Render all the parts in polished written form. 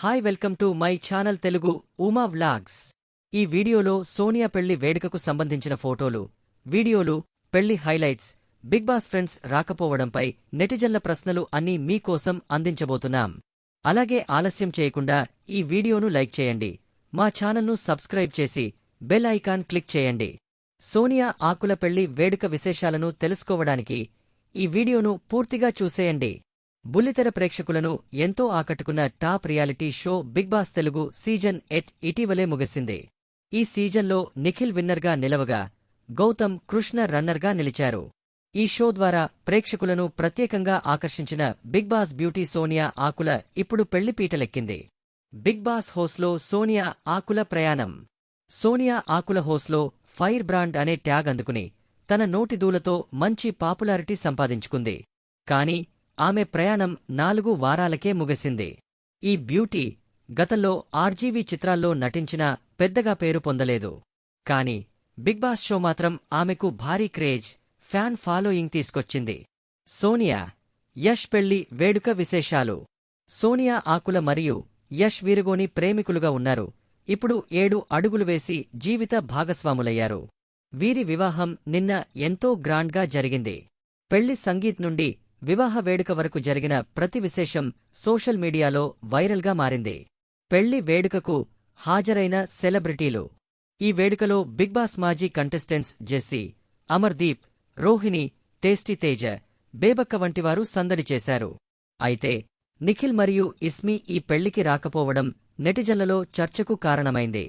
Hi welcome to my channel Telugu Uma vlogs. ఈ వీడియోలో సోనియా పెళ్లి వేడుకకు సంబంధించిన ఫోటోలు, వీడియోలు, పెళ్లి హైలైట్స్, బిగ్ బాస్ ఫ్రెండ్స్ రాకపోవడంపై నెటిజన్ల ప్రశ్నలు అన్నీ మీకోసం అందించబోతున్నాం. అలాగే ఆలస్యం చేయకుండా ఈ వీడియోను లైక్ చేయండి, మా ఛానల్ను సబ్స్క్రైబ్ చేసి బెల్ ఐకాన్ క్లిక్ చేయండి. సోనియా ఆకుల పెళ్లి వేడుక విశేషాలను తెలుసుకోవడానికి ఈ వీడియోను పూర్తిగా చూసేయండి. బుల్లితెర ప్రేక్షకులను ఎంతో ఆకట్టుకున్న top reality show Bigg Boss Telugu season 8 ఇటీవలే ముగిసింది. ఈ సీజన్లో నిఖిల్ విన్నర్గా నిలవగా, గౌతమ్ కృష్ణ రన్నర్గా నిలిచారు. ఈ షో ద్వారా ప్రేక్షకులను ప్రత్యేకంగా ఆకర్షించిన బిగ్ బాస్ బ్యూటీ సోనియా ఆకుల ఇప్పుడు పెళ్లిపీటలెక్కింది. బిగ్ బాస్ హోస్లో సోనియా ఆకుల ప్రయాణం. సోనియా ఆకుల హోస్లో ఫైర్ బ్రాండ్ అనే ట్యాగ్ అందుకుని తన నోటిదూలతో మంచి పాపులారిటీ సంపాదించుకుంది. కాని ఆమె ప్రయాణం 4 వారాలకే ముగిసింది. ఈ బ్యూటీ గతంలో ఆర్జీవీ చిత్రాల్లో నటించినా పెద్దగా పేరు పొందలేదు. కాని బిగ్ బాస్ షో మాత్రం ఆమెకు భారీ క్రేజ్, ఫ్యాన్ ఫాలోయింగ్ తీసుకొచ్చింది. సోనియా, యష్ పెళ్లి వేడుక విశేషాలు. సోనియా ఆకుల మరియు యష్ వీరుగోని ప్రేమికులుగా ఉన్నారు. ఇప్పుడు 7 అడుగులు వేసి జీవిత భాగస్వాములయ్యారు. వీరి వివాహం నిన్న ఎంతో గ్రాండ్గా జరిగింది. పెళ్లి సంగీత్ నుండి వివాహ వేడుక వరకు జరిగిన ప్రతి విశేషం సోషల్ మీడియాలో వైరల్గా మారింది. పెళ్లి వేడుకకు హాజరైన సెలబ్రిటీలు. ఈ వేడుకలో బిగ్ బాస్ మాజీ contestants Jessie, Amardeep, Rohini, tasty Teja, Bebakka వంటివారు సందడి చేశారు. అయితే నిఖిల్ మరియు ఇస్మి ఈ పెళ్లికి రాకపోవడం నెటిజన్లలో చర్చకు కారణమైంది.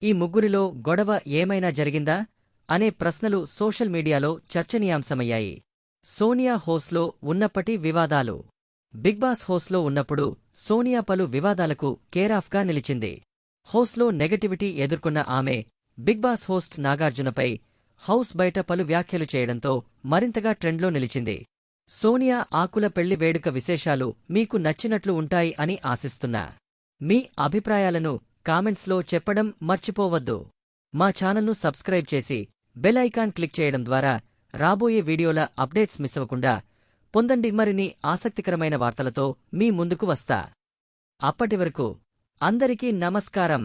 ఈ ముగ్గురిలో గొడవ ఏమైనా జరిగిందా అనే ప్రశ్నలు సోషల్ మీడియాలో చర్చనీయాంశమయ్యాయి. సోనియా హోస్లో ఉన్నప్పటి వివాదాలు. బిగ్ బాస్ హోస్లో ఉన్నప్పుడు సోనియా పలు వివాదాలకు కేరాఫ్గా నిలిచింది. హోస్లో నెగటివిటీ ఎదుర్కొన్న ఆమె బిగ్ బాస్ హోస్ట్ నాగార్జునపై హౌస్ బయట పలు వ్యాఖ్యలు చేయడంతో మరింతగా ట్రెండ్లో నిలిచింది. సోనియా ఆకుల పెళ్లి వేడుక విశేషాలు మీకు నచ్చినట్లు ఉంటాయి అని ఆశిస్తున్నా. మీ అభిప్రాయాలను కామెంట్స్లో చెప్పడం మర్చిపోవద్దు. మా ఛానల్ను సబ్స్క్రైబ్ చేసి బెల్ ఐకాన్ క్లిక్ చేయడం ద్వారా రాబోయే వీడియోల అప్డేట్స్ మిస్సవకుండా పొందండి. మరిన్ని ఆసక్తికరమైన వార్తలతో మీ ముందుకు వస్తా. అప్పటివరకు అందరికీ నమస్కారం.